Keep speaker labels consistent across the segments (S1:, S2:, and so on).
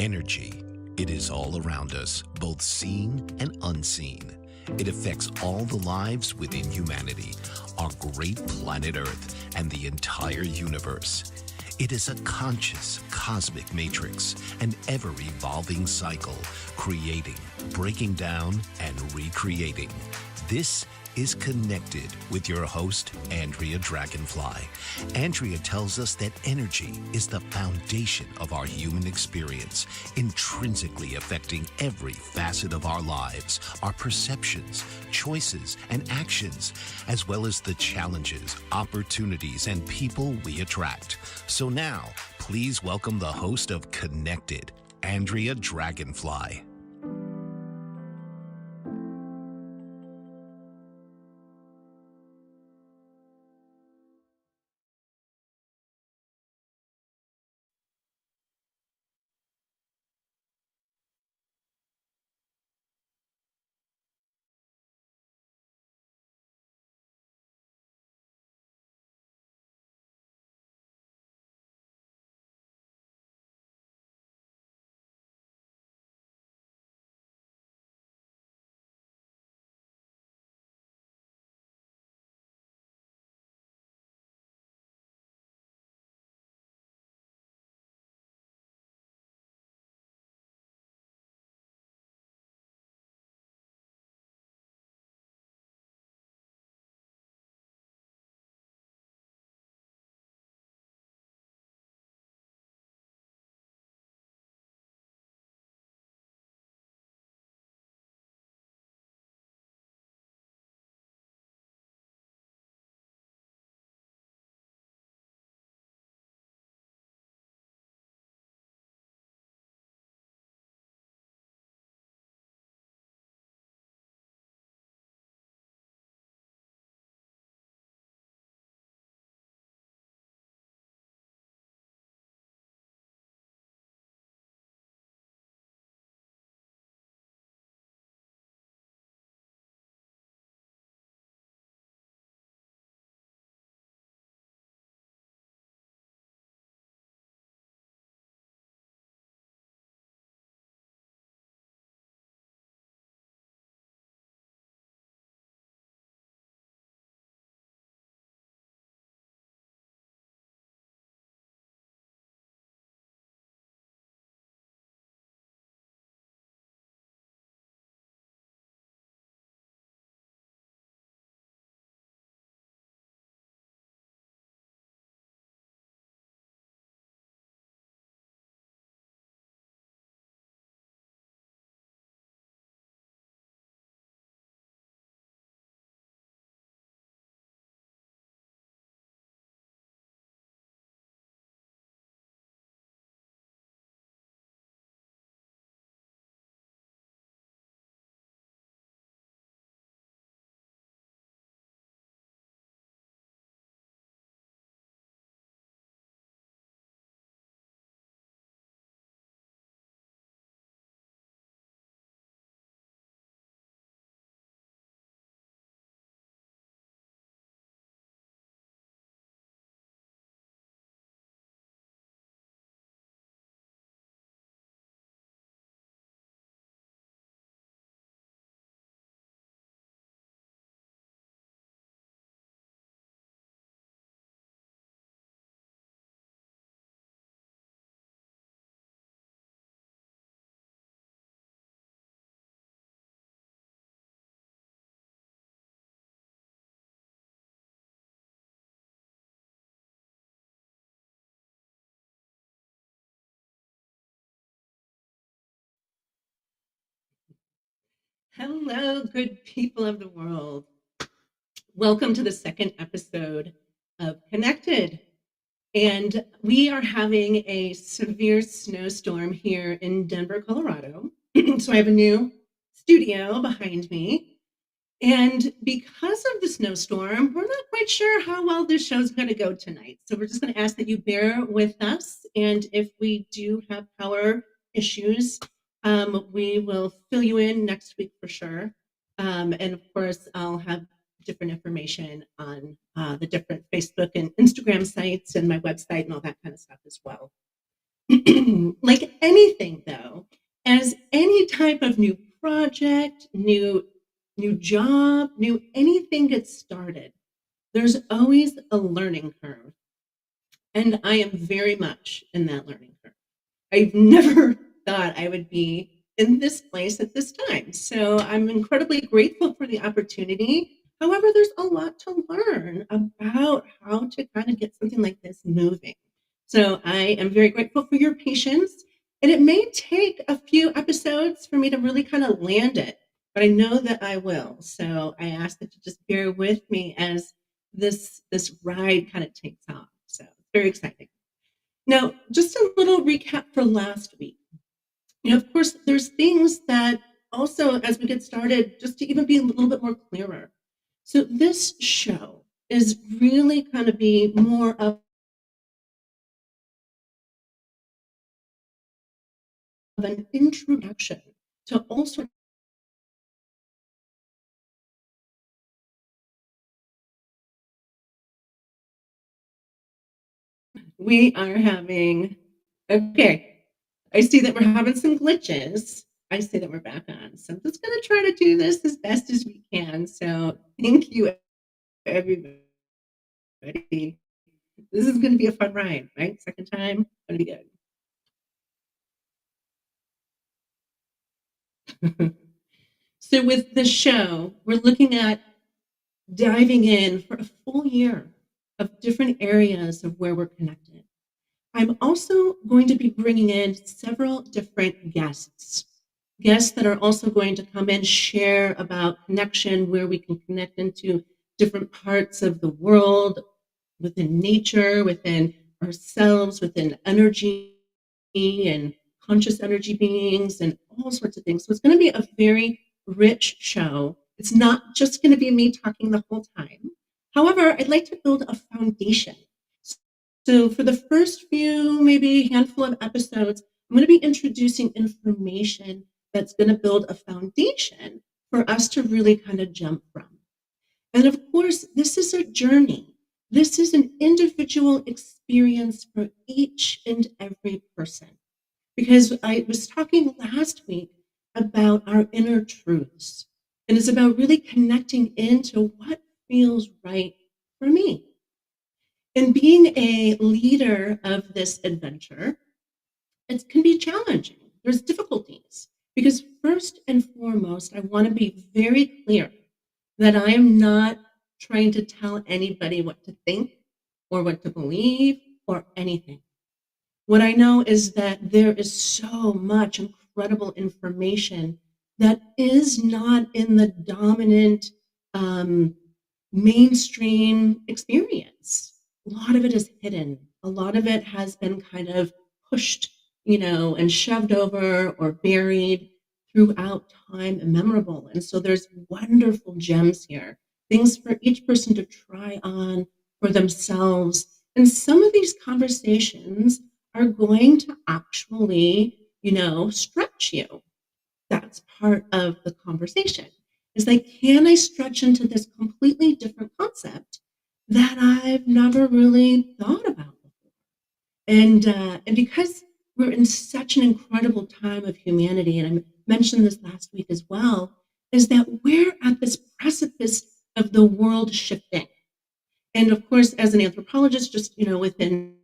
S1: Energy. It is all around us, both seen and unseen. It affects all the lives within humanity, our great planet Earth, and the entire universe. It is a conscious, cosmic matrix, an ever-evolving cycle, creating, breaking down, and recreating. This is Connected with your host, Andrea Dragonfly. Andrea tells us that energy is the foundation of our human experience, intrinsically affecting every facet of our lives, our perceptions, choices, and actions, as well as the challenges, opportunities, and people we attract. So now, please welcome the host of Connected, Andrea Dragonfly.
S2: Hello, good people of the world. Welcome to the second episode of Connected. And we are having a severe snowstorm here in Denver, Colorado. So I have a new studio behind me. And because of the snowstorm, we're not quite sure how well this show's going to go tonight. So we're just going to ask that you bear with us. And if we do have power issues, we will fill you in next week for sure. And of course, I'll have different information on the different Facebook and Instagram sites and my website and all that kind of stuff as well. Like anything, though, as any type of new project, new job, new anything gets started, there's always a learning curve, and I am very much in that learning curve. I've never thought I would be in this place at this time. So I'm incredibly grateful for the opportunity. However, there's a lot to learn about how to kind of get something like this moving. So I am very grateful for your patience. And it may take a few episodes for me to really kind of land it, but I know that I will. So I ask that you just bear with me as this ride kind of takes off. So it's very exciting. Now, just a little recap for last week. Of course, there's things that also, as we get started, just to even be a little bit more clearer. So this show is really kind of be more of an introduction to all sorts. We are having, okay, I see that we're having some glitches. I see that we're back on. So I'm just going to try to do this as best as we can. So thank you, everybody. This is going to be a fun ride, right? Second time, going to be good. So with the show, we're looking at diving in for a full year of different areas of where we're connected. I'm also going to be bringing in several different guests that are also going to come in, share about connection, where we can connect into different parts of the world, within nature, within ourselves, within energy and conscious energy beings and all sorts of things. So it's going to be a very rich show. It's not just going to be me talking the whole time. However, I'd like to build a foundation. So for the first few, maybe handful of episodes, I'm going to be introducing information that's going to build a foundation for us to really kind of jump from. And of course, this is a journey. This is an individual experience for each and every person. Because I was talking last week about our inner truths, and it's about really connecting into what feels right for me. And being a leader of this adventure, it can be challenging. There's difficulties. Because first and foremost, I want to be very clear that I am not trying to tell anybody what to think or what to believe or anything. What I know is that there is so much incredible information that is not in the dominant mainstream experience. A lot of it is hidden. A lot of it has been kind of pushed, and shoved over or buried throughout time immemorable. And so there's wonderful gems here, things for each person to try on for themselves. And some of these conversations are going to actually, stretch you. That's part of the conversation. Is like, can I stretch into this completely different concept that I've never really thought about before? And because we're in such an incredible time of humanity, and I mentioned this last week as well, is that we're at this precipice of the world shifting. And of course, as an anthropologist, just within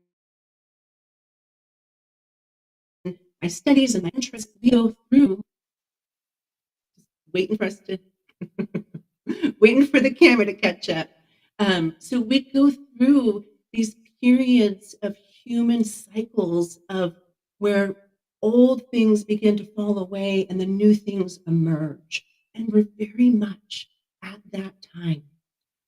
S2: my studies and my interests, we go through waiting for us to waiting for the camera to catch up. So we go through these periods of human cycles of where old things begin to fall away and the new things emerge. And we're very much at that time.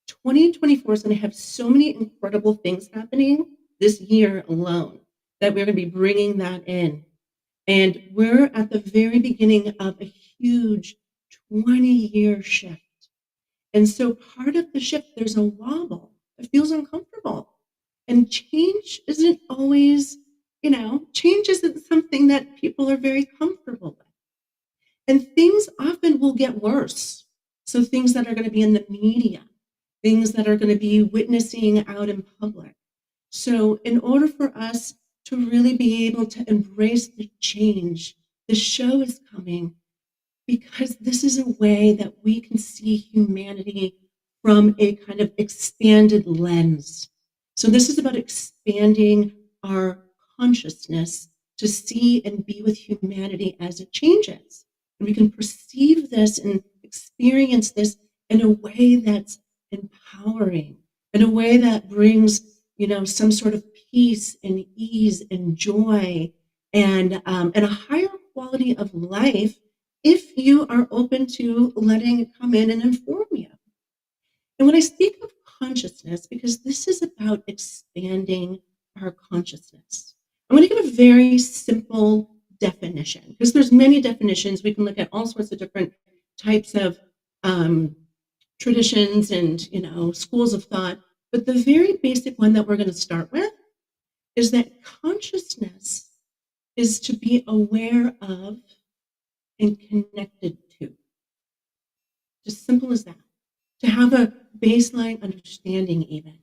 S2: 2024 is going to have so many incredible things happening this year alone that we're going to be bringing that in. And we're at the very beginning of a huge 20-year shift. And so part of the shift, there's a wobble. It feels uncomfortable. And change isn't always, change isn't something that people are very comfortable with. And things often will get worse. So things that are going to be in the media, things that are going to be witnessing out in public. So in order for us to really be able to embrace the change. The show is coming because this is a way that we can see humanity from a kind of expanded lens. So, this is about expanding our consciousness to see and be with humanity as it changes. And we can perceive this and experience this in a way that's empowering, in a way that brings, some sort of peace and ease and joy and a higher quality of life if you are open to letting it come in and inform you. And when I speak of consciousness, because this is about expanding our consciousness, I'm going to give a very simple definition because there's many definitions. We can look at all sorts of different types of traditions and schools of thought. But the very basic one that we're going to start with is that consciousness is to be aware of and connected to. Just simple as that. To have a baseline understanding even.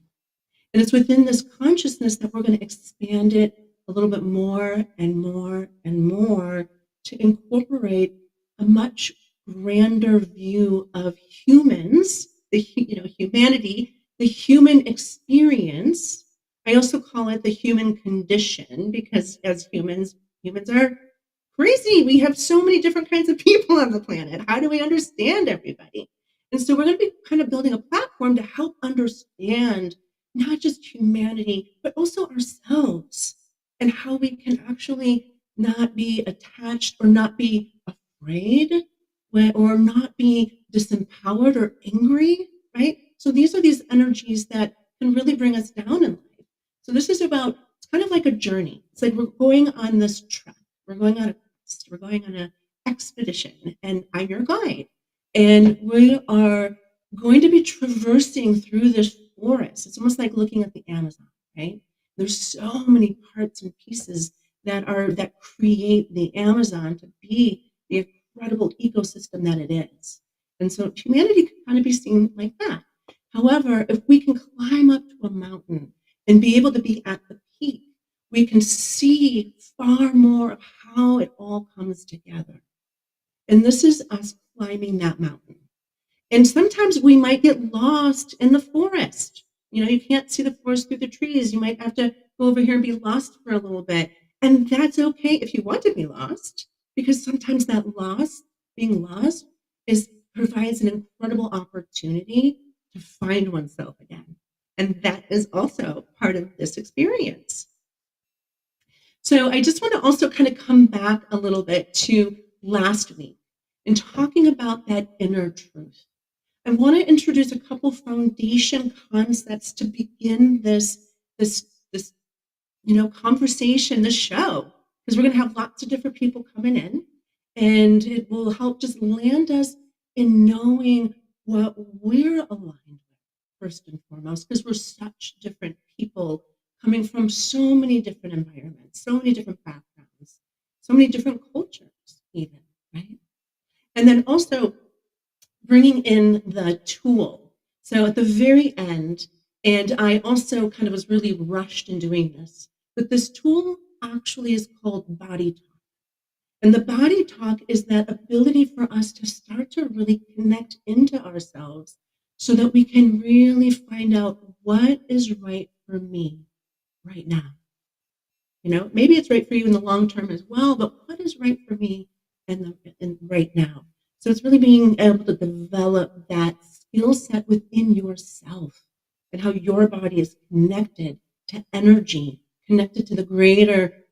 S2: And it's within this consciousness that we're going to expand it a little bit more and more and more to incorporate a much grander view of humans, humanity, the human experience. I also call it the human condition because as humans are crazy. We have so many different kinds of people on the planet. How do we understand everybody? And so we're going to be kind of building a platform to help understand not just humanity, but also ourselves and how we can actually not be attached or not be afraid or not be disempowered or angry, right? So these are these energies that can really bring us down in life. So this is about, it's kind of like a journey. It's like we're going on this trek. We're going on a quest. We're going on an expedition, and I'm your guide. And we are going to be traversing through this forest. It's almost like looking at the Amazon, right? There's so many parts and pieces that create the Amazon to be the incredible ecosystem that it is. And so humanity can kind of be seen like that. However, if we can climb up to a mountain and be able to be at the peak, we can see far more of how it all comes together. And this is us climbing that mountain. And sometimes we might get lost in the forest. You can't see the forest through the trees. You might have to go over here and be lost for a little bit. And that's okay if you want to be lost, because sometimes that being lost, provides an incredible opportunity to find oneself again. And that is also part of this experience. So I just want to also kind of come back a little bit to last week and talking about that inner truth. I want to introduce a couple foundation concepts to begin this conversation, this show, because we're going to have lots of different people coming in, and it will help just land us in knowing what we're aligned with first and foremost, because we're such different people coming from so many different environments, so many different backgrounds, so many different cultures even, right? And then also bringing in the tool. So at the very end, and I also kind of was really rushed in doing this, but this tool actually is called Body Talk. And the Body Talk is that ability for us to start to really connect into ourselves so that we can really find out what is right for me right now. Maybe it's right for you in the long term as well, but what is right for me in right now? So it's really being able to develop that skill set within yourself and how your body is connected to energy, connected to the greater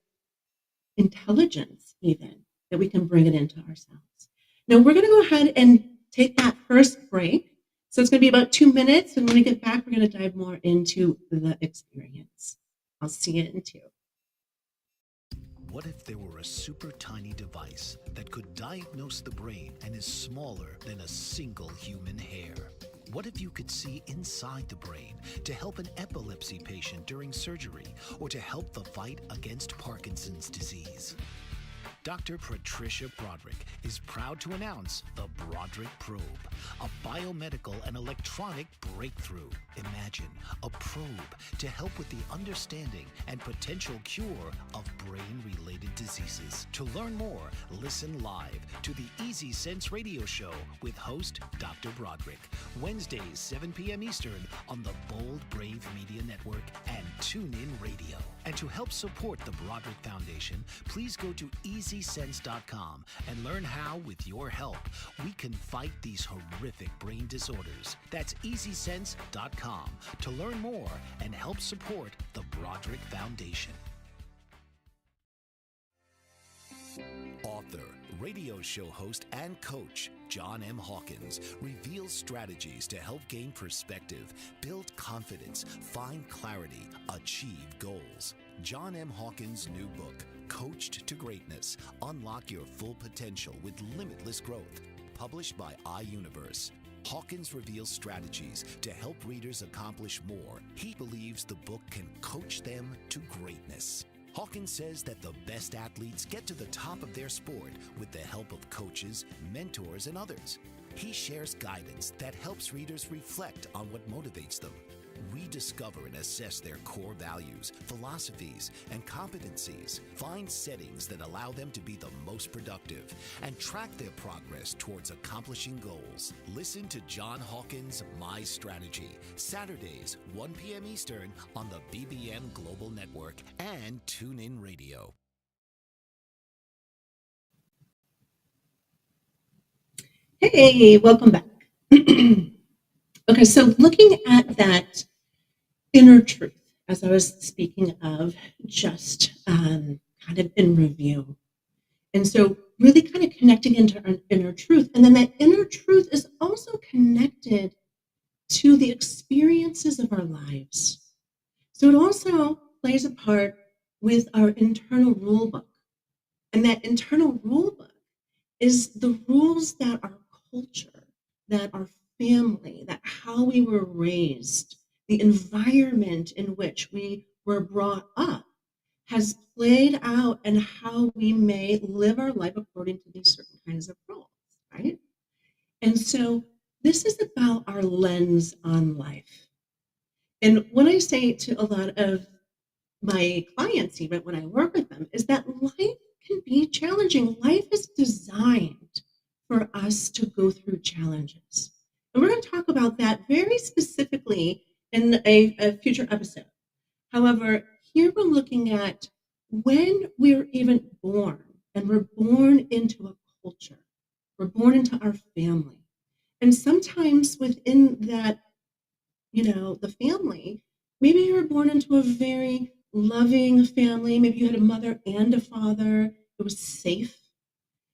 S2: intelligence even, that we can bring it into ourselves. Now we're going to go ahead and take that first break. So it's going to be about 2 minutes. And when we get back, we're going to dive more into the experience. I'll see you in 2.
S1: What if there were a super tiny device that could diagnose the brain and is smaller than a single human hair? What if you could see inside the brain to help an epilepsy patient during surgery or to help the fight against Parkinson's disease? Dr. Patricia Broderick is proud to announce the Broderick Probe, a biomedical and electronic breakthrough. Imagine a probe to help with the understanding and potential cure of brain-related diseases. To learn more, listen live to the Easy Sense Radio Show with host Dr. Broderick, Wednesdays 7 p.m. Eastern on the Bold Brave Media Network and TuneIn Radio. And to help support the Broderick Foundation, please go to EasySense.com and learn how, with your help, we can fight these horrific brain disorders. That's EasySense.com to learn more and help support the Broderick Foundation. Author, radio show host, and coach John M. Hawkins reveals strategies to help gain perspective, build confidence, find clarity, achieve goals. John M. Hawkins' new book, Coached to Greatness, Unlock Your Full Potential with Limitless Growth, published by iUniverse. Hawkins reveals strategies to help readers accomplish more. He believes the book can coach them to greatness. Hawkins says that the best athletes get to the top of their sport with the help of coaches, mentors, and others. He shares guidance that helps readers reflect on what motivates them, rediscover and assess their core values, philosophies, and competencies, find settings that allow them to be the most productive, and track their progress towards accomplishing goals. Listen to John Hawkins' My Strategy, Saturdays, 1 p.m. Eastern on the BBM Global Network and TuneIn Radio.
S2: Hey, welcome back. Okay, so looking at that inner truth, as I was speaking of, just kind of in review. And so really kind of connecting into our inner truth. And then that inner truth is also connected to the experiences of our lives. So it also plays a part with our internal rule book. And that internal rule book is the rules that our culture, that our family, that how we were raised, the environment in which we were brought up has played out and how we may live our life according to these certain kinds of rules, right? And so this is about our lens on life. And what I say to a lot of my clients, even when I work with them, is that life can be challenging. Life is designed for us to go through challenges. And we're going to talk about that very specifically in a future episode. However, here we're looking at when we're even born, and we're born into a culture. We're born into our family. And sometimes within that, the family, maybe you were born into a very loving family. Maybe you had a mother and a father. It was safe,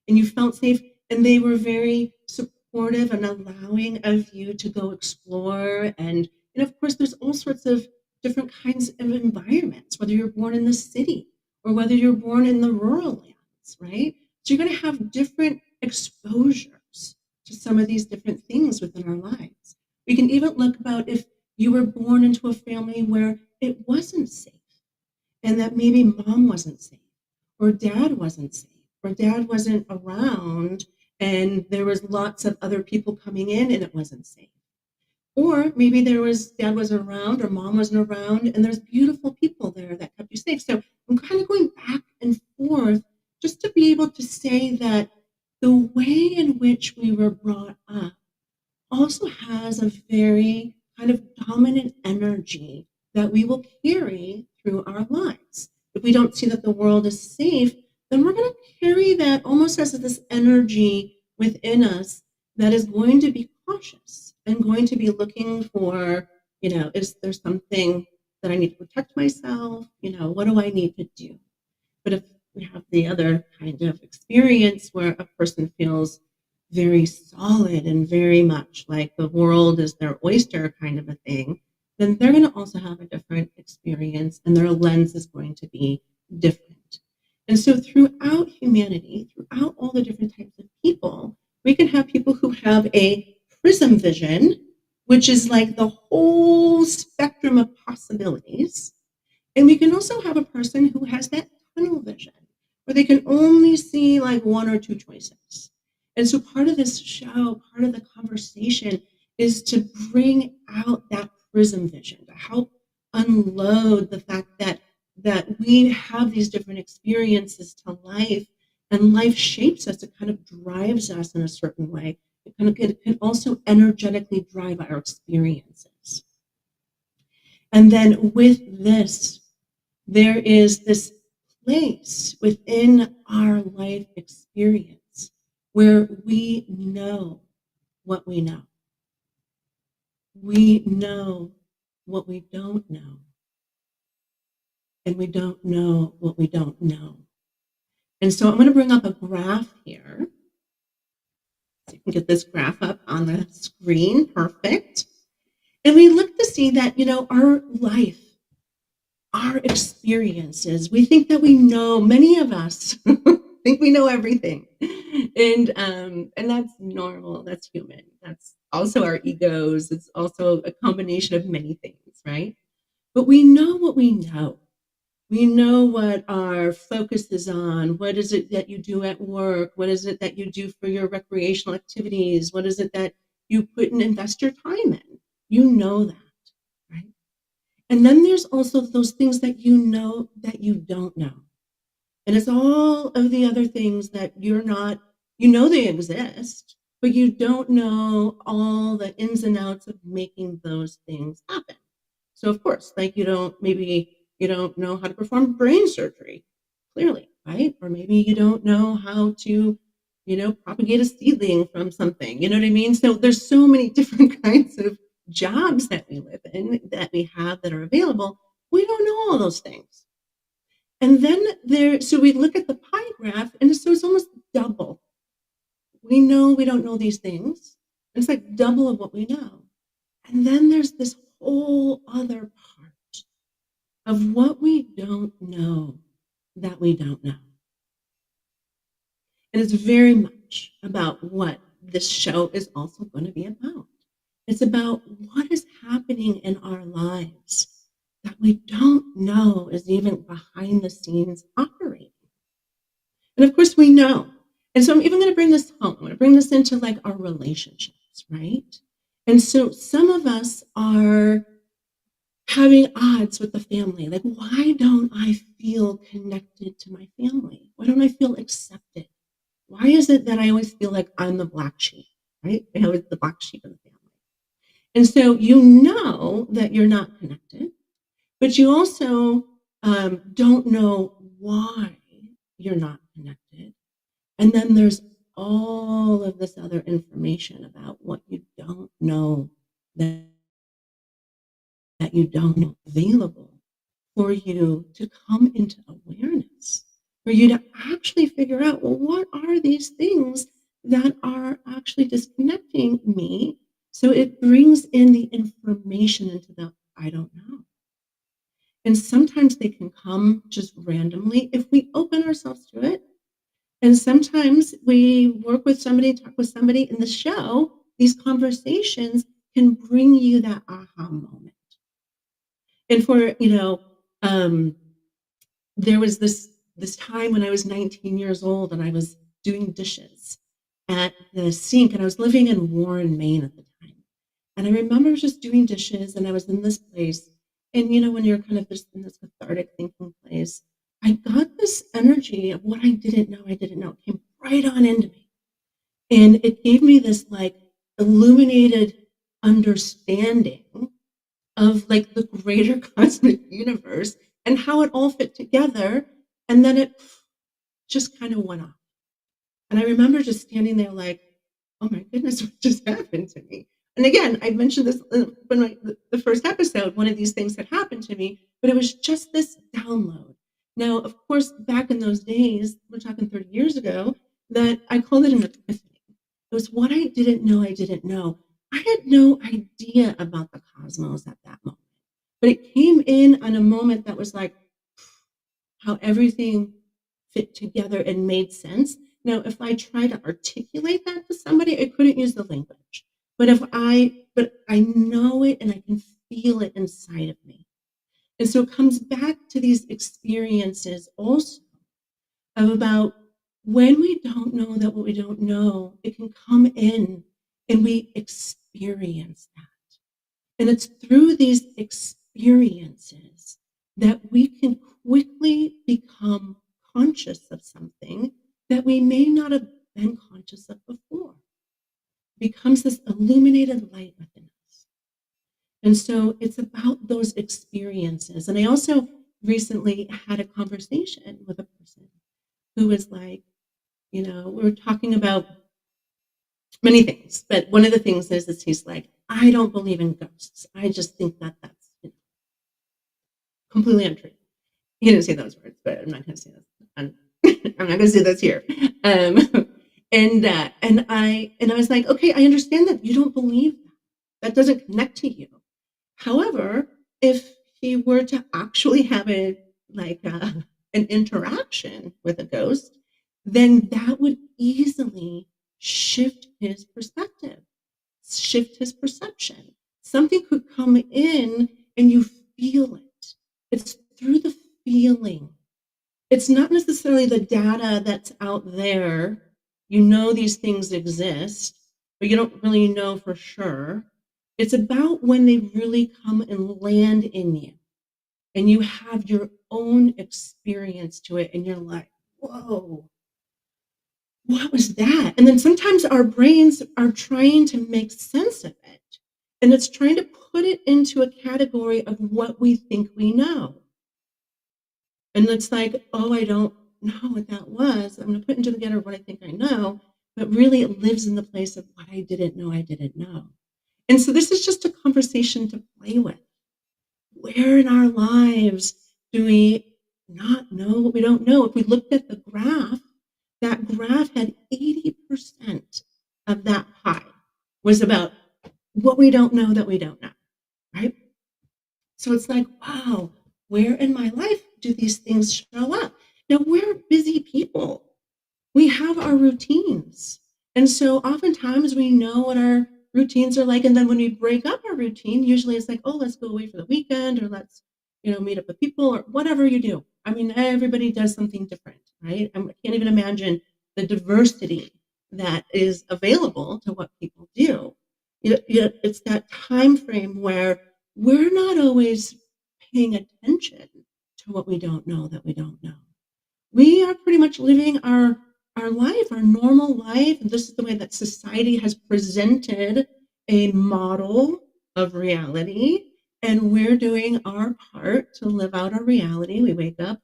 S2: and you felt safe, and they were very supportive and allowing of you to go explore. And of course, there's all sorts of different kinds of environments, whether you're born in the city or whether you're born in the rural lands, right? So you're going to have different exposures to some of these different things within our lives. We can even look about if you were born into a family where it wasn't safe, and that maybe mom wasn't safe, or dad wasn't safe, or dad wasn't around, and there was lots of other people coming in and it wasn't safe. Or maybe dad was around or mom wasn't around, and there's beautiful people there that kept you safe. So I'm kind of going back and forth just to be able to say that the way in which we were brought up also has a very kind of dominant energy that we will carry through our lives. If we don't see that the world is safe, then we're going to carry that almost as this energy within us that is going to be cautious and going to be looking for, is there something that I need to protect myself? What do I need to do? But if we have the other kind of experience where a person feels very solid and very much like the world is their oyster kind of a thing, then they're going to also have a different experience, and their lens is going to be different. And so throughout humanity, throughout all the different types of people, we can have people who have a prism vision, which is like the whole spectrum of possibilities. And we can also have a person who has that tunnel vision, or they can only see like one or two choices. And so part of this show, part of the conversation is to bring out that prism vision, to help unload the fact that we have these different experiences to life, and life shapes us. It kind of drives us in a certain way. It can also energetically drive our experiences. And then with this, there is this place within our life experience where we know what we know. We know what we don't know. And we don't know what we don't know. And so I'm going to bring up a graph here. So you can get this graph up on the screen. Perfect. And we look to see that, our life, our experiences, we think that we know, many of us think we know everything. And that's normal, that's human. That's also our egos. It's also a combination of many things, right? But we know what we know. We know what our focus is on. What is it that you do at work? What is it that you do for your recreational activities? What is it that you put and invest your time in? You know that, right? And then there's also those things that you know that you don't know. And it's all of the other things that you're not, they exist, but you don't know all the ins and outs of making those things happen. So of course, like maybe you don't know how to perform brain surgery, clearly, right? Or maybe you don't know how to, propagate a seedling from something. You know what I mean? So there's so many different kinds of jobs that we live in, that we have, that are available. We don't know all those things. And then so we look at the pie graph, and so it's almost double. We know we don't know these things. It's like double of what we know. And then there's this whole other part of what we don't know that we don't know. And it's very much about what this show is also going to be about. It's about what is happening in our lives that we don't know is even behind the scenes operating. And of course, we know. And so I'm even going to bring this home. I'm going to bring this into like our relationships, right? And so some of us are having odds with the family. Like, why don't I feel connected to my family? Why don't I feel accepted? Why is it that I always feel like I'm the black sheep, right? I know it's the black sheep in the family. And so you know that you're not connected, but you also don't know why you're not connected. And then there's all of this other information about what you don't know, that you don't know available for you to come into awareness, for you to actually figure out, well, what are these things that are actually disconnecting me? So it brings in the information into the I don't know. And sometimes they can come just randomly if we open ourselves to it. And sometimes we work with somebody, talk with somebody in the show, these conversations can bring you that aha moment. And for, there was this time when I was 19 years old, and I was doing dishes at the sink, and I was living in Warren, Maine at the time. And I remember just doing dishes, and I was in this place. And when you're kind of just in this cathartic thinking place, I got this energy of what I didn't know. It came right on into me. And it gave me this like illuminated understanding of like the greater cosmic universe and how it all fit together. And then it just kind of went off. And I remember just standing there like, oh my goodness, what just happened to me? And again, I mentioned this when the first episode, one of these things had happened to me, but it was just this download. Now, of course, back in those days, we're talking 30 years ago, that I called it an epiphany. It was what I didn't know I didn't know. I had no idea about the cosmos at that moment. But it came in on a moment that was like how everything fit together and made sense. Now, if I try to articulate that to somebody, I couldn't use the language. But I know it and I can feel it inside of me. And so it comes back to these experiences also of about when we don't know that what we don't know, it can come in and we experience that. And it's through these experiences that we can quickly become conscious of something that we may not have been conscious of before. It becomes this illuminated light within us. And so it's about those experiences. And I also recently had a conversation with a person who was like, we were talking about many things, but one of the things is he's like, I don't believe in ghosts. I just think that that's completely untrue. He didn't say those words, but I'm not going to say this. I'm not going to say this here. And I was like, okay, I understand that you don't believe that. That doesn't connect to you. However, if he were to actually have an interaction with a ghost, then that would easily shift his perspective, shift his perception. Something could come in and you feel it. It's through the feeling. It's not necessarily the data that's out there. You know these things exist, but you don't really know for sure. It's about when they really come and land in you and you have your own experience to it and you're like, whoa, what was that? And then sometimes our brains are trying to make sense of it. And it's trying to put it into a category of what we think we know. And it's like, oh, I don't know what that was. I'm going to put into together what I think I know. But really, it lives in the place of what I didn't know. And so this is just a conversation to play with. Where in our lives do we not know what we don't know? If we looked at the graph, that graph had 80% of that pie was about what we don't know that we don't know, right? So it's like, wow, where in my life do these things show up? Now, we're busy people. We have our routines. And so oftentimes we know what our routines are like. And then when we break up our routine, usually it's like, oh, let's go away for the weekend or let's, meet up with people or whatever you do. I mean, everybody does something different, right? I can't even imagine the diversity that is available to what people do. It's that time frame where we're not always paying attention to what we don't know that we don't know. We are pretty much living our life, our normal life. And this is the way that society has presented a model of reality. And we're doing our part to live out our reality. We wake up,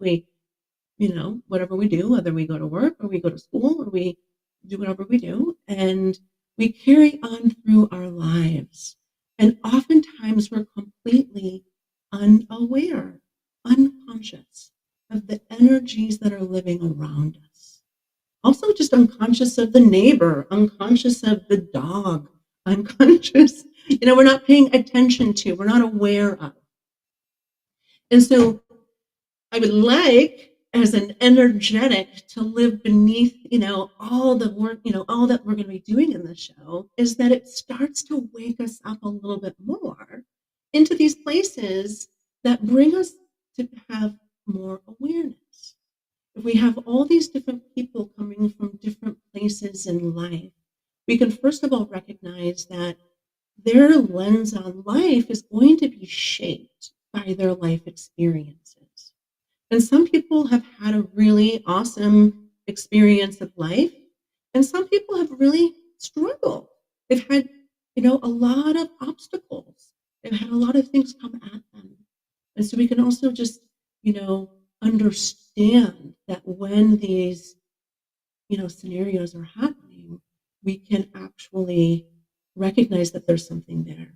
S2: whatever we do, whether we go to work or we go to school or we do whatever we do, and we carry on through our lives. And oftentimes we're completely unaware, unconscious of the energies that are living around us. Also just unconscious of the neighbor, unconscious of the dog, unconscious, we're not paying attention to, we're not aware of. And so I would like, as an energetic, to live beneath, all the work, all that we're going to be doing in the show, is that it starts to wake us up a little bit more into these places that bring us to have more awareness. If we have all these different people coming from different places in life, we can first of all recognize that their lens on life is going to be shaped by their life experiences. And some people have had a really awesome experience of life, and some people have really struggled. They've had, a lot of obstacles. They've had a lot of things come at them. And so we can also just, understand that when these, scenarios are happening, we can actually recognize that there's something there.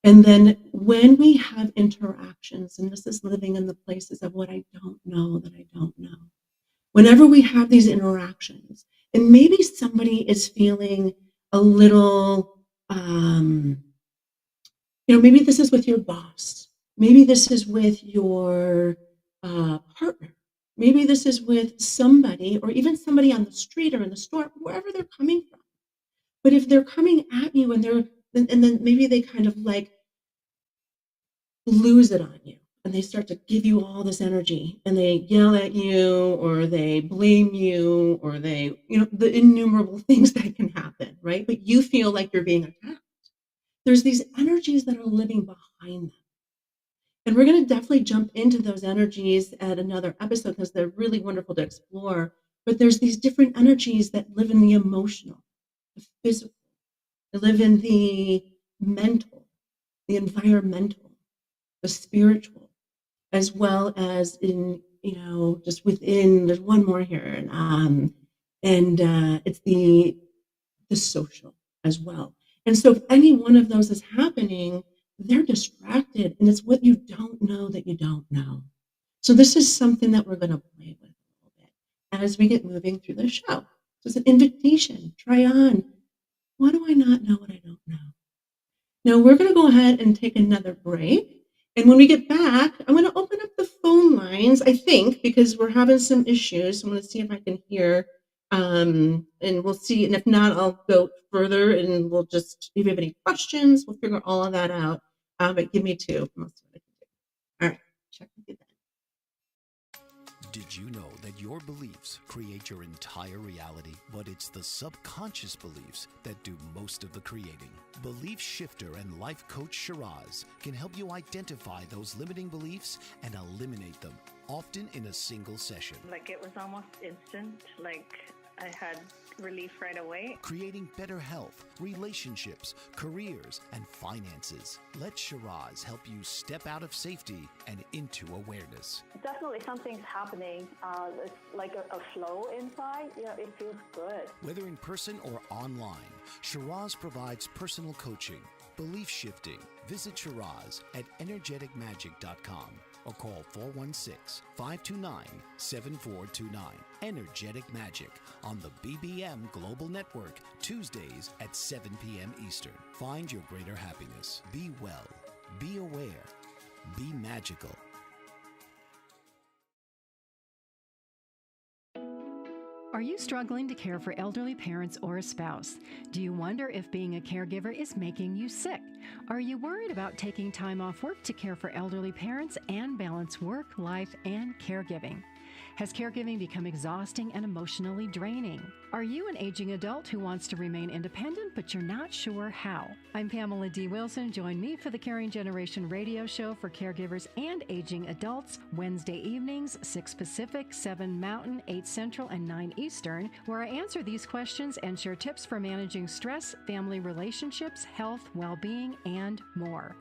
S2: And then when we have interactions, and this is living in the places of what I don't know that I don't know, whenever we have these interactions, and maybe somebody is feeling a little, maybe this is with your boss, maybe this is with your partner, maybe this is with somebody, or even somebody on the street or in the store, wherever they're coming from. But if they're coming at you and then maybe they kind of like lose it on you, and they start to give you all this energy, and they yell at you, or they blame you, or they, the innumerable things that can happen, right? But you feel like you're being attacked. There's these energies that are living behind them. And we're going to definitely jump into those energies at another episode because they're really wonderful to explore. But there's these different energies that live in the emotional, the physical, they live in the mental, the environmental, the spiritual, as well as in, just within. There's one more here, and it's the social as well. And so if any one of those is happening, they're distracted, and it's what you don't know that you don't know. So this is something that we're going to play with a little bit as we get moving through the show. So it's an invitation. Try on. What do I not know what I don't know? Now we're going to go ahead and take another break. And when we get back, I'm going to open up the phone lines, I think, because we're having some issues. I'm going to see if I can hear. And we'll see. And if not, I'll go further and we'll just, if you have any questions, we'll figure all of that out. But give me two. Most of it. All right. Check with you then.
S1: Did you know that your beliefs create your entire reality? But it's the subconscious beliefs that do most of the creating. Belief shifter and life coach Shiraz can help you identify those limiting beliefs and eliminate them, often in a single session.
S3: Like it was almost instant, like I had relief right away.
S1: Creating better health, relationships, careers, and finances. Let Shiraz help you step out of safety and into awareness.
S4: Definitely something's happening. It's like a flow inside. It feels good.
S1: Whether in person or online, Shiraz provides personal coaching, belief shifting. Visit Shiraz at energeticmagic.com or call 416-529-7429. Energetic Magic on the BBM Global Network, Tuesdays at 7 p.m. Eastern. Find your greater happiness. Be well. Be aware. Be magical.
S5: Are you struggling to care for elderly parents or a spouse? Do you wonder if being a caregiver is making you sick? Are you worried about taking time off work to care for elderly parents and balance work, life, and caregiving? Has caregiving become exhausting and emotionally draining? Are you an aging adult who wants to remain independent, but you're not sure how? I'm Pamela D. Wilson. Join me for the Caring Generation radio show for caregivers and aging adults, Wednesday evenings, 6 Pacific, 7 Mountain, 8 Central, and 9 Eastern, where I answer these questions and share tips for managing stress, family relationships, health, well-being, and more.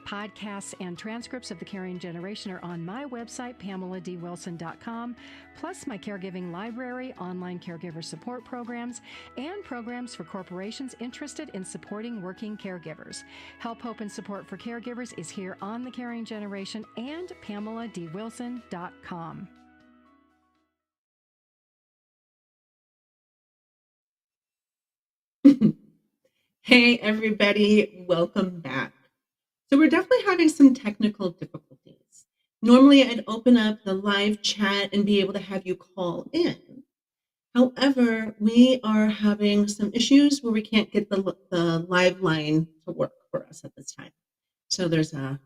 S5: Podcasts and transcripts of the Caring Generation are on my website, PamelaDWilson.com, plus my caregiving library, online caregiver support programs, and programs for corporations interested in supporting working caregivers. Help, hope, and support for caregivers is here on the Caring Generation and PamelaDWilson.com.
S2: Hey, everybody. Welcome back. So we're definitely having some technical difficulties. Normally, I'd open up the live chat and be able to have you call in. However, we are having some issues where we can't get the live line to work for us at this time. So there's a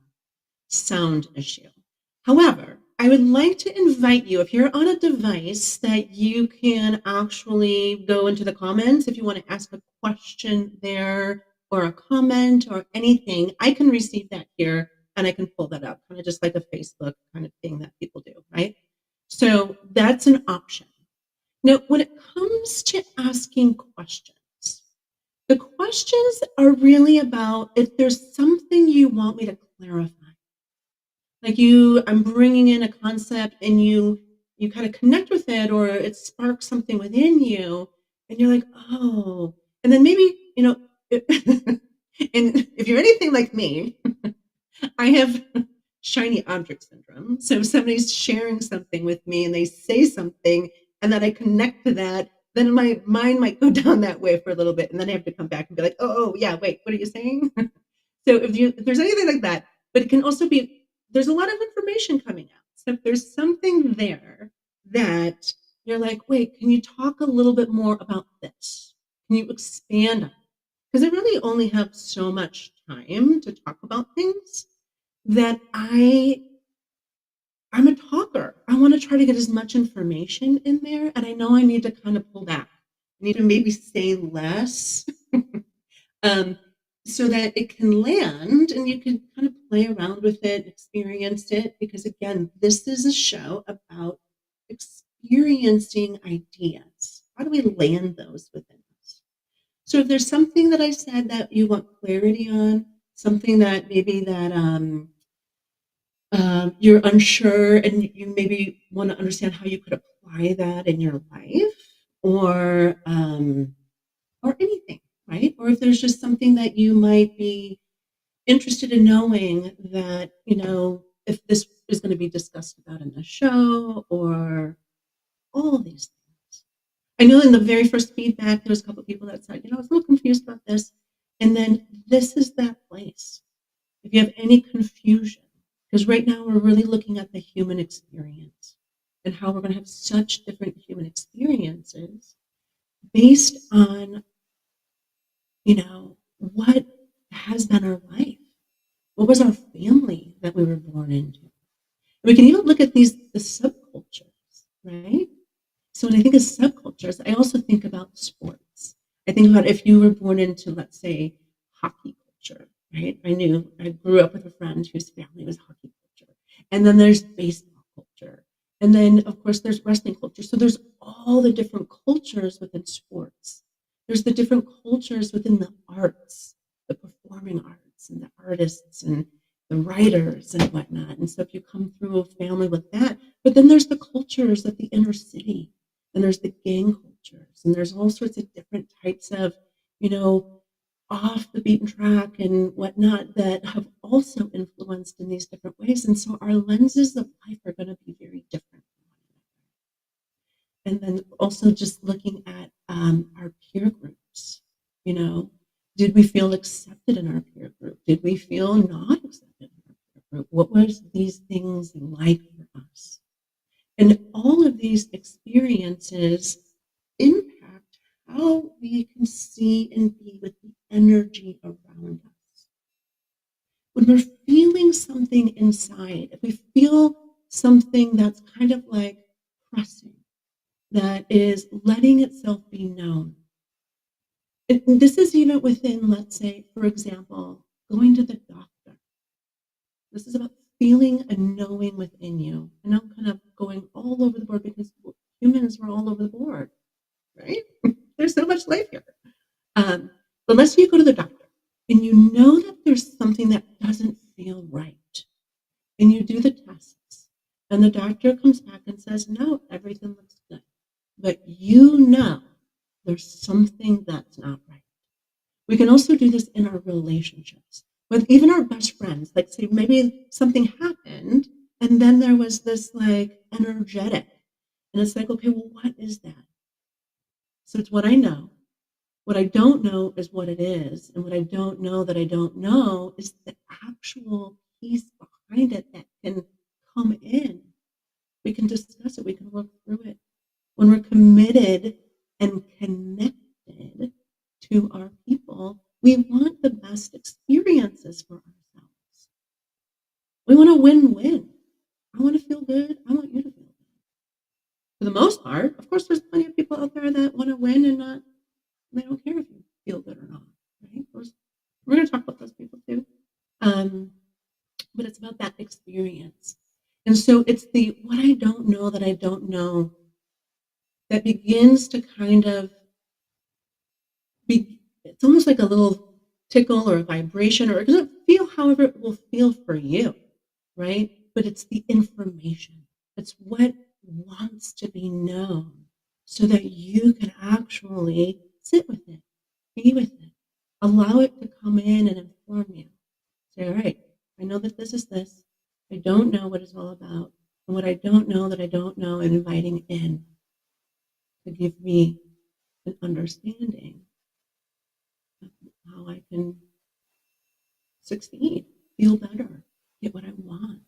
S2: sound issue. However, I would like to invite you, if you're on a device, that you can actually go into the comments if you want to ask a question there, or a comment or anything. I can receive that here and I can pull that up, kind of just like a Facebook kind of thing that people do, right? So that's an option. Now, when it comes to asking questions, the questions are really about if there's something you want me to clarify. Like I'm bringing in a concept and you kind of connect with it, or it sparks something within you and you're like, oh, and then maybe, and if you're anything like me, I have shiny object syndrome. So if somebody's sharing something with me and they say something and then I connect to that, then my mind might go down that way for a little bit. And then I have to come back and be like, oh yeah, wait, what are you saying? So if there's anything like that, but it can also be, there's a lot of information coming out. So if there's something there that you're like, wait, can you talk a little bit more about this? Can you expand on it? Because I really only have so much time to talk about things that I I'm a talker. I want to try to get as much information in there, and I know I need to kind of pull back. I need to maybe say less, um, so that it can land and you can kind of play around with it, experience it. Because again, this is a show about experiencing ideas. How do we land those within us? So if there's something that I said that you want clarity on, something that maybe that you're unsure and you maybe want to understand how you could apply that in your life, or anything, right? Or if there's just something that you might be interested in knowing that, if this is going to be discussed about in the show or all these things. I know in the very first feedback, there was a couple of people that said, I was a little confused about this. And then this is that place. If you have any confusion, because right now we're really looking at the human experience and how we're going to have such different human experiences based on, what has been our life. What was our family that we were born into? We can even look at the subcultures, right? So when I think of subcultures, I also think about sports. I think about if you were born into, let's say, hockey culture, right? I grew up with a friend whose family was hockey culture. And then there's baseball culture. And then, of course, there's wrestling culture. So there's all the different cultures within sports. There's the different cultures within the arts, the performing arts and the artists and the writers and whatnot. And so if you come through a family with that, but then there's the cultures of the inner city, and there's the gang cultures, and there's all sorts of different types of, off the beaten track and whatnot that have also influenced in these different ways. And so our lenses of life are going to be very different. And then also just looking at our peer groups, did we feel accepted in our peer group? Did we feel not accepted in our peer group? What was these things like for us? And all of these experiences impact how we can see and be with the energy around us. When we're feeling something inside, if we feel something that's kind of like pressing, that is letting itself be known. And this is even within, let's say, for example, going to the doctor. This is about feeling and knowing within you. And I'm kind of going all over the board because humans were all over the board, right? There's so much life here. But let's say you go to the doctor and you know that there's something that doesn't feel right. And you do the tests. And the doctor comes back and says, no, everything looks good. But there's something that's not right. We can also do this in our relationships with even our best friends. Like, say, maybe something happened and then there was this like energetic. And it's like, okay, well, what is that? So it's what I know. What I don't know is what it is. And what I don't know that I don't know is the actual piece behind it that can come in. We can discuss it. We can work through it. When we're committed and connected to our people, we want the best experiences for ourselves. We want a win-win. I want to feel good. I want you to feel good. For the most part, of course, there's plenty of people out there that want to win and they don't care if you feel good or not. Right? We're going to talk about those people too. But it's about that experience. And so it's the what I don't know that I don't know that begins to kind of it's almost like a little tickle or a vibration, or it doesn't feel however it will feel for you, right? But it's the information. It's what wants to be known so that you can actually sit with it, be with it, allow it to come in and inform you. Say, all right, I know that this is this. I don't know what it's all about. And what I don't know that I don't know, and inviting in to give me an understanding of how I can succeed, feel better, get what I want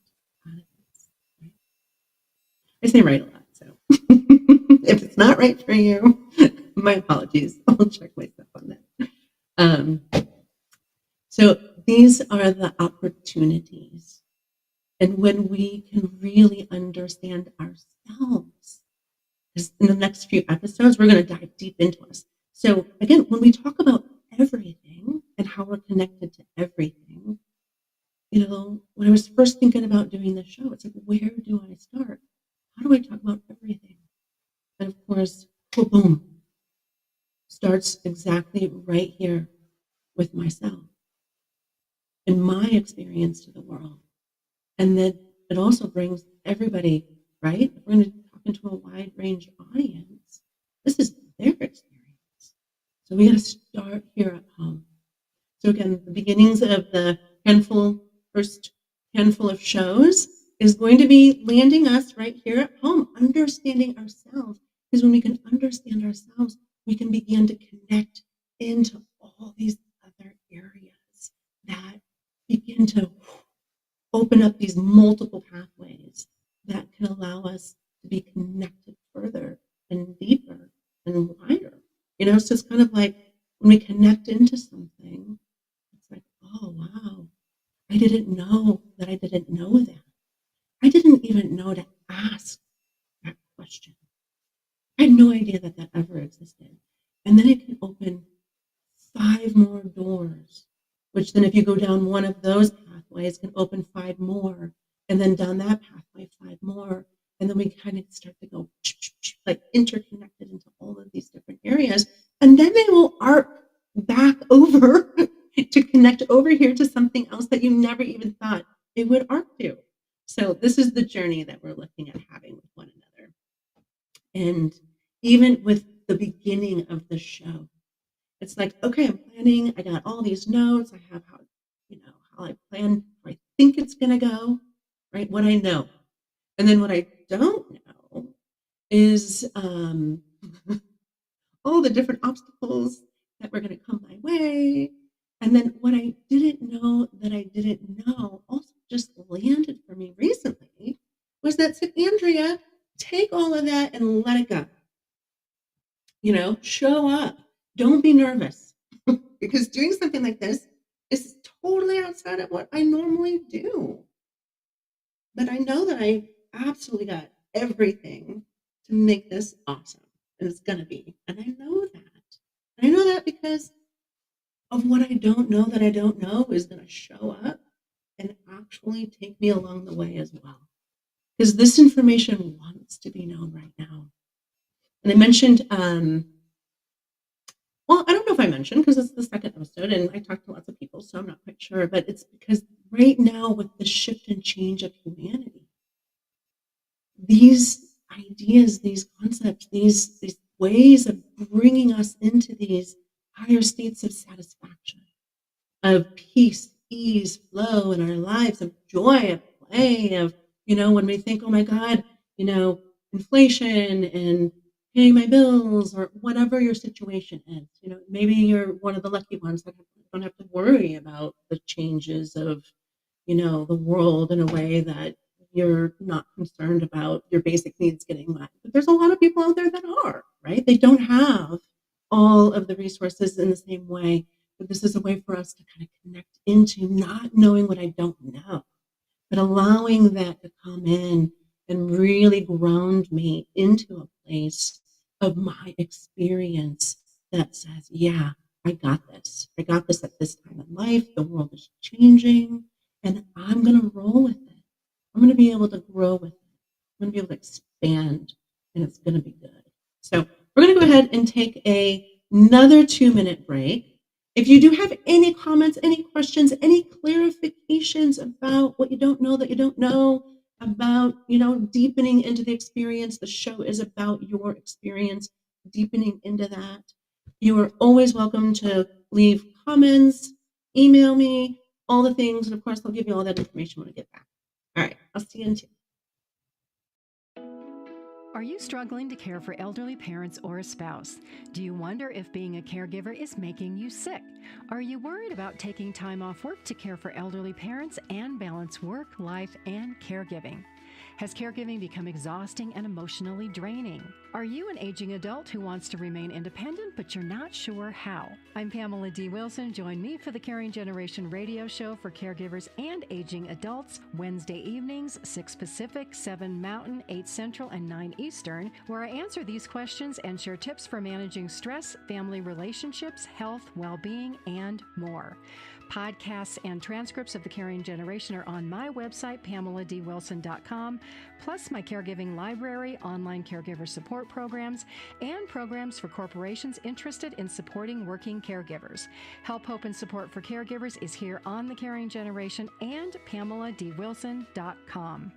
S2: out of this. Right? I say right a lot, so if it's not right for you, my apologies. I'll check myself on that. So these are the opportunities. And when we can really understand ourselves, because in the next few episodes, we're going to dive deep into us. So again, when we talk about everything and how we're connected to everything, when I was first thinking about doing the show, it's like, where do I start? How do I talk about everything? And of course, boom, starts exactly right here with myself and my experience to the world. And then it also brings everybody, right? If we're going to talk into a wide range audience, this is their experience. So we got to start here at home. So again, the beginnings of the first handful of shows is going to be landing us right here at home, understanding ourselves. Because when we can understand ourselves, we can begin to connect into all these other areas that begin to open up these multiple pathways that can allow us to be connected further and deeper and wider. So it's kind of like when we connect into something, it's like, oh, wow, I didn't know that I didn't know that. I didn't even know to ask that question. I had no idea that ever existed. And then it can open 5 more doors, which then if you go down one of those pathways can open 5 more, and then down that pathway 5 more, and then we kind of start to go like interconnected into all of these different areas, and then they will arc back over to connect over here to something else that you never even thought it would arc to. So this is the journey that we're looking at having with one another. And even with the beginning of the show, it's like, okay, I'm planning. I got all these notes. I have how I plan, how I think it's going to go, right? What I know. And then what I don't know is all the different obstacles that were going to come my way. And then what I didn't know that I didn't know also just landed for me recently was that said, Andrea, take all of that and let it go. Show up. Don't be nervous. Because doing something like this is totally outside of what I normally do. But I know that I absolutely got everything to make this awesome. And it's going to be. And I know that. And I know that because of what I don't know that I don't know is going to show up and actually take me along the way as well. Because this information wants to be known right now. And I mentioned, well, I don't know if I mentioned because it's the second episode and I talked to lots of people, so I'm not quite sure. But it's because right now with the shift and change of humanity, these ideas, these concepts, these ways of bringing us into these higher states of satisfaction, of peace, ease, flow in our lives, of joy, of play, of, when we think, oh my God, inflation and paying my bills or whatever your situation is. Maybe you're one of the lucky ones that don't have to worry about the changes of, the world in a way that you're not concerned about your basic needs getting met. But there's a lot of people out there that are, right? They don't have all of the resources in the same way. But this is a way for us to kind of connect into not knowing what I don't know, but allowing that to come in and really ground me into a place of my experience that says, yeah, I got this. I got this at this time in life. The world is changing, and I'm going to roll with it. I'm going to be able to grow with it. I'm going to be able to expand, and it's going to be good. So we're going to go ahead and take another 2-minute break. If you do have any comments, any questions, any clarifications about what you don't know that you don't know, about, deepening into the experience, the show is about your experience, deepening into that. You are always welcome to leave comments, email me, all the things, and of course, I'll give you all that information when I get back. All right, I'll see you in 2.
S5: Are you struggling to care for elderly parents or a spouse? Do you wonder if being a caregiver is making you sick? Are you worried about taking time off work to care for elderly parents and balance work, life, and caregiving? Has caregiving become exhausting and emotionally draining? Are you an aging adult who wants to remain independent but you're not sure how? I'm Pamela D. Wilson. Join me for the Caring Generation radio show for caregivers and aging adults, Wednesday evenings, 6 Pacific, 7 Mountain, 8 Central, and 9 Eastern, where I answer these questions and share tips for managing stress, family relationships, health, well-being, and more. Podcasts and transcripts of the Caring Generation are on my website, PamelaDWilson.com, plus my caregiving library, online caregiver support programs, and programs for corporations interested in supporting working caregivers. Help, hope, and support for caregivers is here on the Caring Generation and PamelaDWilson.com.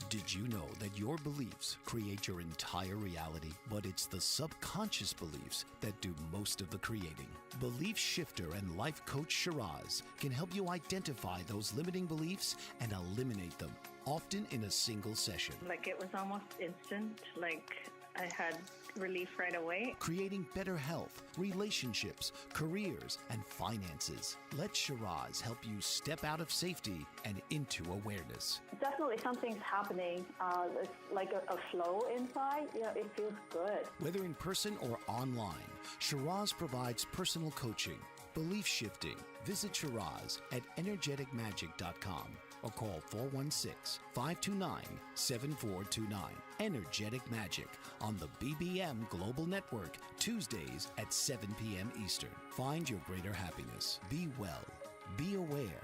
S1: Did you know that your beliefs create your entire reality, but it's the subconscious beliefs that do most of the creating? Belief shifter and life coach Shiraz can help you identify those limiting beliefs and eliminate them, often in a single session.
S3: Like it was almost instant. Like I had relief right away.
S1: Creating better health, relationships, careers, and finances. Let Shiraz help you step out of safety and into awareness.
S4: Definitely something's happening. It's like a flow inside. It feels good.
S1: Whether in person or online, Shiraz provides personal coaching, belief shifting. Visit Shiraz at energeticmagic.com or call 416-529-7429. Energetic Magic on the BBM Global Network, Tuesdays at 7 p.m. Eastern. Find your greater happiness. Be well. Be aware.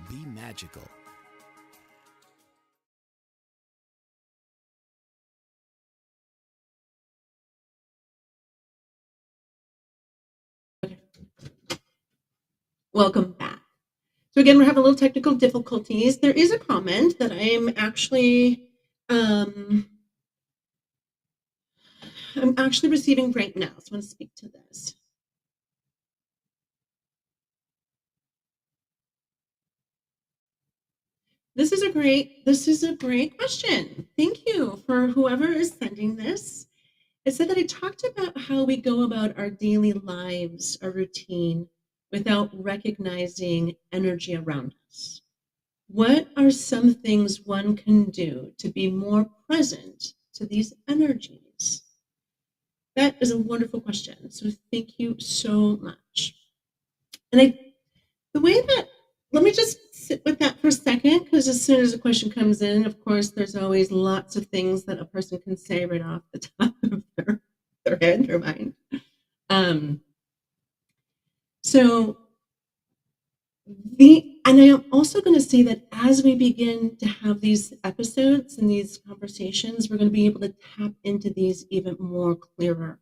S1: Be magical.
S2: Welcome back. So again, we're having a little technical difficulties. There is a comment that I'm actually receiving right now. So I want to speak to this. This is a great question. Thank you for whoever is sending this. It said that I talked about how we go about our daily lives, our routine, without recognizing energy around us. What are some things one can do to be more present to these energies? That is a wonderful question. So thank you so much. And let me just sit with that for a second, because as soon as a question comes in, of course, there's always lots of things that a person can say right off the top of their head or mind. And I am also going to say that as we begin to have these episodes and these conversations, we're going to be able to tap into these even more clearer.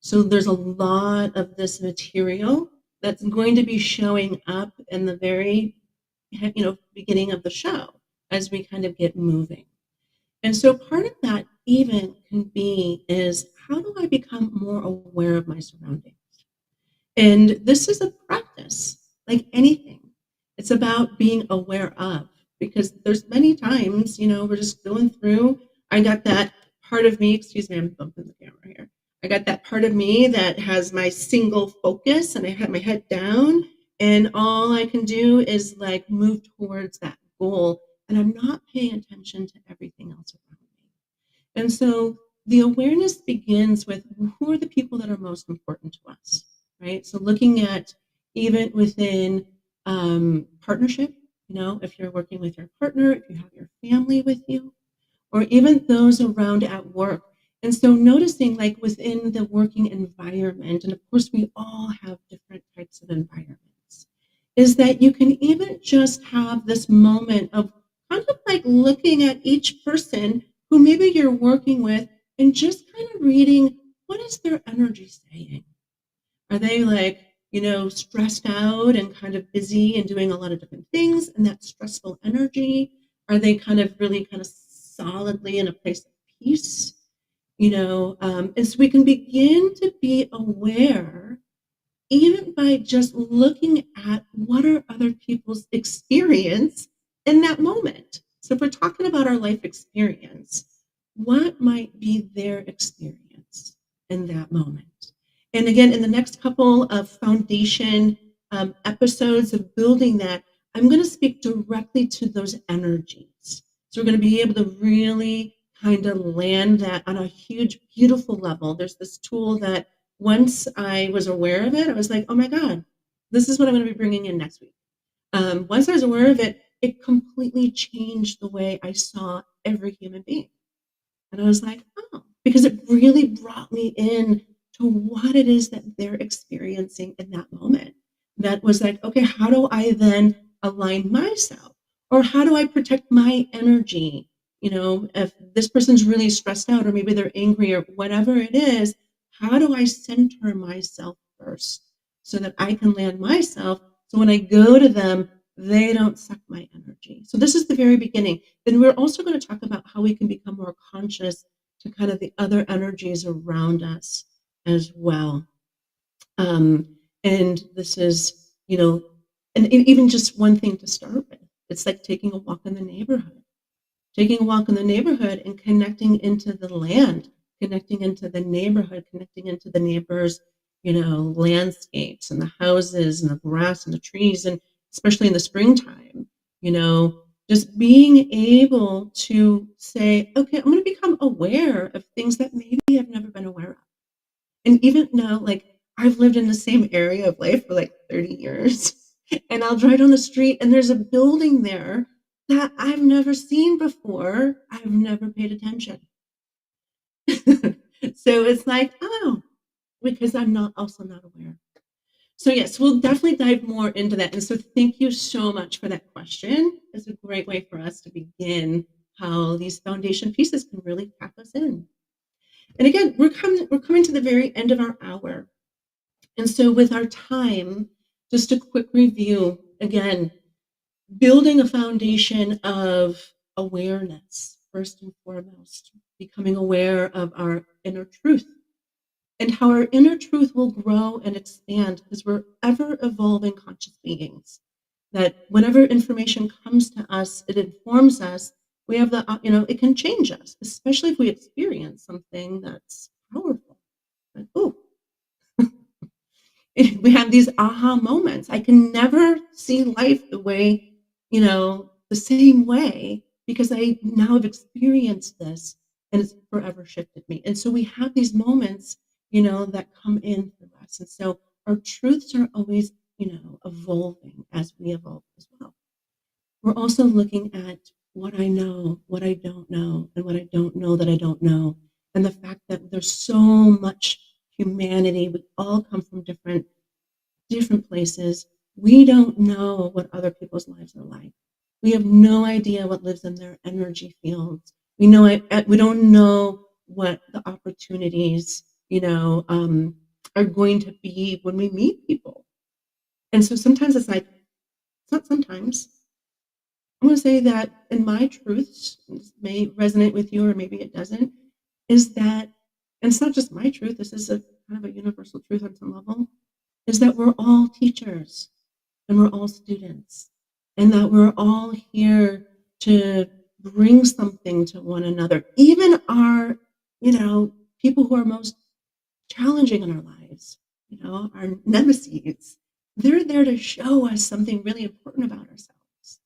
S2: So there's a lot of this material that's going to be showing up in the very, beginning of the show as we kind of get moving. And so part of that even can be is, how do I become more aware of my surroundings? And this is a practice, like anything. It's about being aware of, because there's many times, we're just going through. I got that part of me, excuse me, I'm bumping the camera here. I got that part of me that has my single focus, and I have my head down, and all I can do is like move towards that goal, and I'm not paying attention to everything else around me. And so the awareness begins with, who are the people that are most important to us, right? So looking at even within partnership, if you're working with your partner, if you have your family with you, or even those around at work. And so noticing, like, within the working environment, and of course we all have different types of environments, is that you can even just have this moment of kind of like looking at each person who maybe you're working with and just kind of reading, what is their energy saying? Are they like, stressed out and kind of busy and doing a lot of different things, and that stressful energy? Are they kind of really kind of solidly in a place of peace? And so we can begin to be aware, even by just looking at what are other people's experience in that moment. So if we're talking about our life experience, what might be their experience in that moment? And again, in the next couple of foundation episodes of building that, I'm going to speak directly to those energies. So we're going to be able to really kind of land that on a huge, beautiful level. There's this tool that once I was aware of it, I was like, oh my God, this is what I'm going to be bringing in next week. Once I was aware of it, it completely changed the way I saw every human being. And I was like, oh, because it really brought me in to what it is that they're experiencing in that moment. That was like, okay, how do I then align myself? Or how do I protect my energy? If this person's really stressed out, or maybe they're angry, or whatever it is, how do I center myself first so that I can land myself? So when I go to them, they don't suck my energy. So this is the very beginning. Then we're also going to talk about how we can become more conscious to kind of the other energies around us as well. And this is, and even just one thing to start with. It's like taking a walk in the neighborhood. Taking a walk in the neighborhood and connecting into the land, connecting into the neighborhood, connecting into the neighbors, landscapes and the houses and the grass and the trees, and especially in the springtime, just being able to say, okay, I'm going to become aware of things that maybe I've never been aware of. And even now, like, I've lived in the same area of life for like 30 years, and I'll drive down the street and there's a building there that I've never seen before. I've never paid attention. So it's like, oh, because I'm also not aware. So yes, we'll definitely dive more into that. And so thank you so much for that question. It's a great way for us to begin how these foundation pieces can really pack us in. And again, we're coming to the very end of our hour. And so with our time, just a quick review, again, building a foundation of awareness, first and foremost, becoming aware of our inner truth, and how our inner truth will grow and expand because we're ever evolving conscious beings. That whenever information comes to us, it informs us. We have it can change us, especially if we experience something that's powerful. Like, oh, we have these aha moments. I can never see life the way, the same way, because I now have experienced this and it's forever shifted me. And so we have these moments, that come in for us. And so our truths are always, evolving as we evolve as well. We're also looking at what I know, what I don't know, and what I don't know that I don't know. And the fact that there's so much humanity, we all come from different places. We don't know what other people's lives are like. We have no idea what lives in their energy fields. We don't know what the opportunities, are going to be when we meet people. And so sometimes it's like, it's not sometimes. I'm going to say that in my truths, this may resonate with you or maybe it doesn't, is that, and it's not just my truth, this is a kind of a universal truth on some level, is that we're all teachers and we're all students, and that we're all here to bring something to one another. Even our, people who are most challenging in our lives, our nemesis, they're there to show us something really important about ourselves.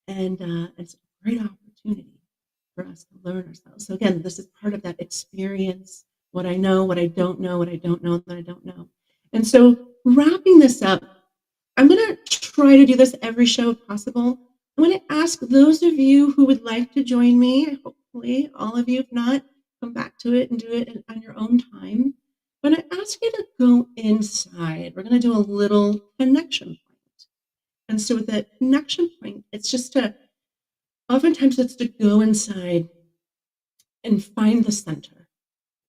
S2: And it's a great opportunity for us to learn ourselves. So again, this is part of that experience, what I know, what I don't know, what I don't know that I don't know. And so wrapping this up, I'm going to try to do this every show if possible. I want to ask those of you who would like to join me, hopefully all of you, if not, come back to it and do it on your own time. But I ask you to go inside. We're going to do a little connection point. And so with that connection point, it's just oftentimes it's to go inside and find the center.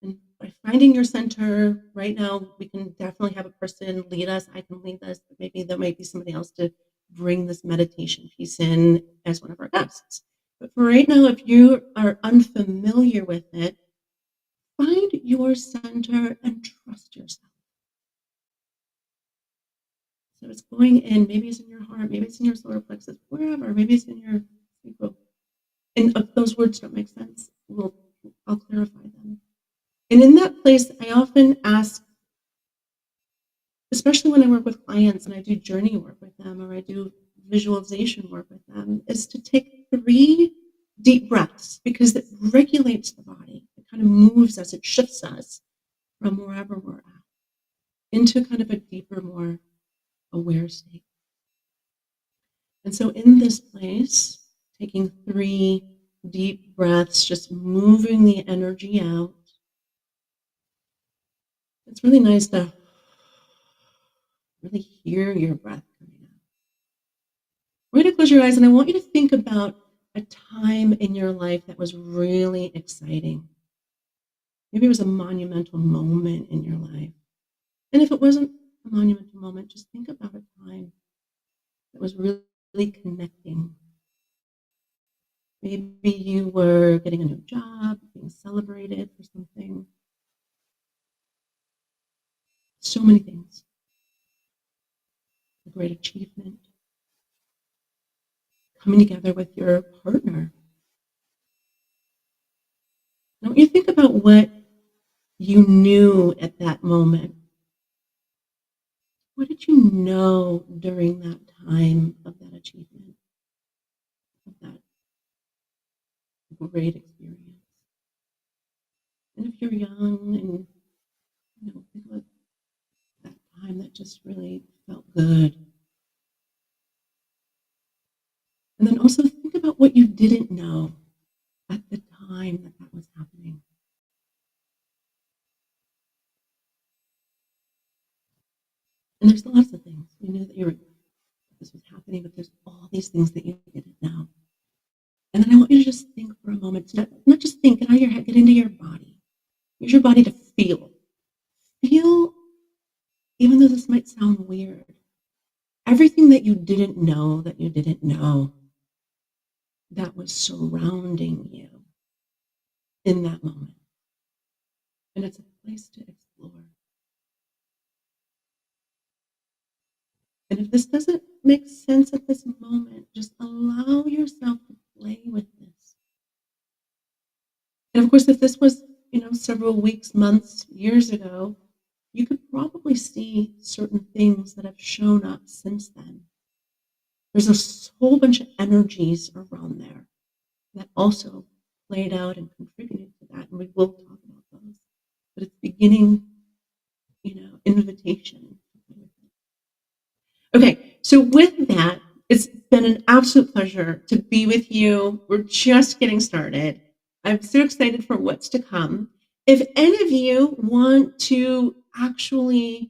S2: And by finding your center, right now, we can definitely have a person lead us. I can lead us, but maybe there might be somebody else to bring this meditation piece in as one of our guests. But for right now, if you are unfamiliar with it, find your center and trust yourself. So it's going in, maybe it's in your heart, maybe it's in your solar plexus, wherever, maybe it's in your sacral. And if those words don't make sense, I'll clarify them. And in that place, I often ask, especially when I work with clients and I do journey work with them, or I do visualization work with them is to take 3 deep breaths, because it regulates the body. It kind of moves us, it shifts us from wherever we're at into kind of a deeper, more aware state. And so in this place, taking 3 deep breaths, just moving the energy out. It's really nice to really hear your breath coming out. We're going to close your eyes, and I want you to think about a time in your life that was really exciting. Maybe it was a monumental moment in your life. And if it wasn't a monumental moment, just think about a time that was really connecting. Maybe you were getting a new job, being celebrated for something. So many things. A great achievement. Coming together with your partner. Now, you think about what you knew at that moment. What did you know during that time of that achievement, of that great experience? And if you're young and think about that time that just really felt good. And then also think about what you didn't know at the time that that was happening. And there's lots of things. You knew that this was happening, but there's all these things that you didn't know. And then I want you to just think for a moment, not just think, get out of your head, get into your body. Use your body to feel. Feel, even though this might sound weird, everything that you didn't know that was surrounding you in that moment. And it's a place to explore. And if this doesn't make sense at this moment, just allow yourself to play with this. And of course, if this was, several weeks, months, years ago, you could probably see certain things that have shown up since then. There's a whole bunch of energies around there that also played out and contributed to that, and we will talk about those. But it's beginning, invitation. Okay, so with that, it's been an absolute pleasure to be with you. We're just getting started. I'm so excited for what's to come. If any of you want to actually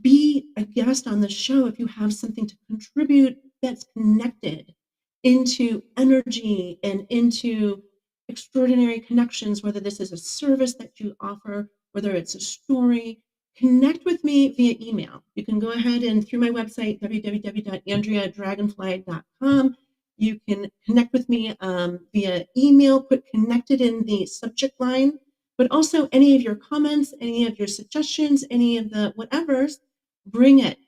S2: be a guest on the show, if you have something to contribute that's connected into energy and into extraordinary connections, whether this is a service that you offer, whether it's a story, connect with me via email. You can go ahead and through my website, www.andreadragonfly.com. You can connect with me via email, put connected in the subject line, but also any of your comments, any of your suggestions, any of the whatevers, bring it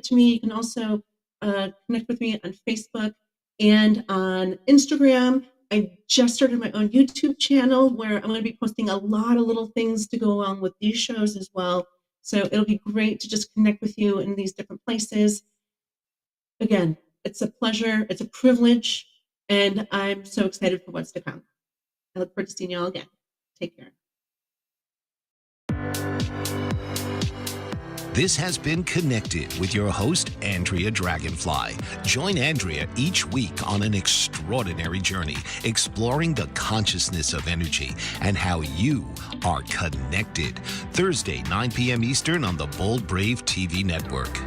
S2: to me. You can also connect with me on Facebook and on Instagram. I just started my own YouTube channel where I'm going to be posting a lot of little things to go along with these shows as well. So it'll be great to just connect with you in these different places. Again, it's a pleasure, it's a privilege, and I'm so excited for what's to come. I look forward to seeing you all again. Take care.
S1: This has been Connected with your host, Andrea Dragonfly. Join Andrea each week on an extraordinary journey, exploring the consciousness of energy and how you are connected. Thursday, 9 p.m. Eastern on the Bold Brave TV network.